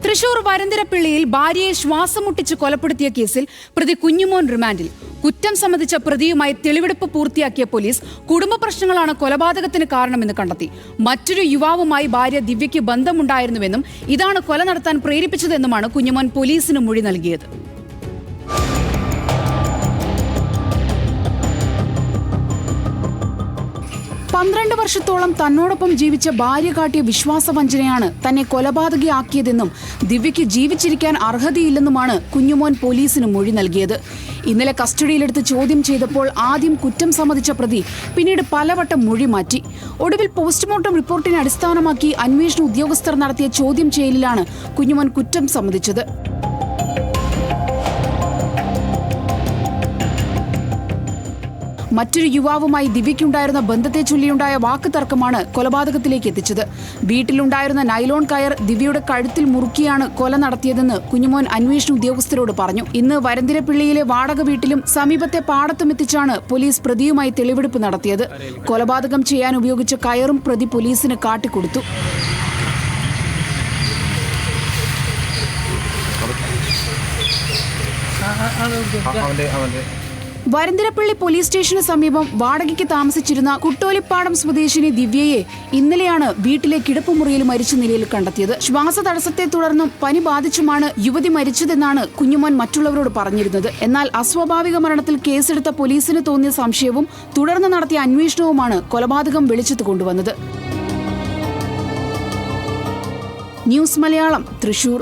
തൃശൂർ വരന്തരപ്പിള്ളിയിൽ ഭാര്യയെ ശ്വാസം മുട്ടിച്ച് കൊലപ്പെടുത്തിയ കേസിൽ പ്രതി കുഞ്ഞുമോൻ റിമാൻഡിൽ. കുറ്റം സംബന്ധിച്ച പ്രതിയുമായി തെളിവെടുപ്പ് പൂർത്തിയാക്കിയ പോലീസ് കുടുംബ പ്രശ്നങ്ങളാണ് കൊലപാതകത്തിന് കാരണമെന്ന് കണ്ടെത്തി. മറ്റൊരു യുവാവുമായി ഭാര്യ ദിവ്യയ്ക്ക് ബന്ധമുണ്ടായിരുന്നുവെന്നും ഇതാണ് കൊല നടത്താൻ പ്രേരിപ്പിച്ചതെന്നുമാണ് കുഞ്ഞുമോൻ പോലീസിന് മൊഴി നൽകിയത്. പന്ത്രണ്ട് വർഷത്തോളം തന്നോടൊപ്പം ജീവിച്ച ഭാര്യ കാട്ടിയ വിശ്വാസവഞ്ചനയാണ് തന്നെ കൊലപാതകയാക്കിയതെന്നും ദിവ്യയ്ക്ക് ജീവിച്ചിരിക്കാൻ അർഹതയില്ലെന്നുമാണ് കുഞ്ഞുമോൻ പോലീസിന് മൊഴി നൽകിയത്. ഇന്നലെ കസ്റ്റഡിയിലെടുത്ത് ചോദ്യം ചെയ്തപ്പോൾ ആദ്യം കുറ്റം സമ്മതിച്ച പ്രതി പിന്നീട് പലവട്ടം മൊഴി മാറ്റി. ഒടുവിൽ പോസ്റ്റ്മോർട്ടം റിപ്പോർട്ടിനെ അടിസ്ഥാനമാക്കി അന്വേഷണ ഉദ്യോഗസ്ഥർ നടത്തിയ ചോദ്യം ചെയ്യലിലാണ് കുഞ്ഞുമോൻ കുറ്റം സമ്മതിച്ചത്. മറ്റൊരു യുവാവുമായി ദിവ്യയ്ക്കുണ്ടായിരുന്ന ബന്ധത്തെ ചൊല്ലിയുണ്ടായ വാക്ക് തർക്കമാണ് കൊലപാതകത്തിലേക്ക് എത്തിച്ചത്. വീട്ടിലുണ്ടായിരുന്ന നൈലോൺ കയർ ദിവ്യയുടെ കഴുത്തിൽ മുറുക്കിയാണ് കൊല നടത്തിയതെന്ന് കുഞ്ഞുമോൻ അന്വേഷണ ഉദ്യോഗസ്ഥരോട് പറഞ്ഞു. ഇന്ന് വരന്തരപ്പിള്ളിയിലെ വാടക വീട്ടിലും സമീപത്തെ പാടത്തും എത്തിച്ചാണ് പോലീസ് പ്രതിയുമായി തെളിവെടുപ്പ് നടത്തിയത്. കൊലപാതകം ചെയ്യാൻ ഉപയോഗിച്ച കയറും പ്രതി പോലീസിന് കാട്ടിക്കൊടുത്തു. വരന്തരപ്പള്ളി പോലീസ് സ്റ്റേഷന് സമീപം വാടകയ്ക്ക് താമസിച്ചിരുന്ന കുട്ടോലിപ്പാടം സ്വദേശിനി ദിവ്യയെ ഇന്നലെയാണ് വീട്ടിലെ കിടപ്പുമുറിയിൽ മരിച്ച നിലയിൽ കണ്ടെത്തിയത്. ശ്വാസതടസ്സത്തെ തുടർന്നും പനി ബാധിച്ചുമാണ് യുവതി മരിച്ചതെന്നാണ് കുഞ്ഞുമോൻ മറ്റുള്ളവരോട് പറഞ്ഞിരുന്നത്. എന്നാൽ അസ്വാഭാവിക മരണത്തിൽ കേസെടുത്ത പോലീസിന് തോന്നിയ സംശയവും തുടർന്ന് നടത്തിയ അന്വേഷണവുമാണ് കൊലപാതകം വെളിച്ചത്ത് കൊണ്ടുവന്നത്. ന്യൂസ് മലയാളം, തൃശൂർ.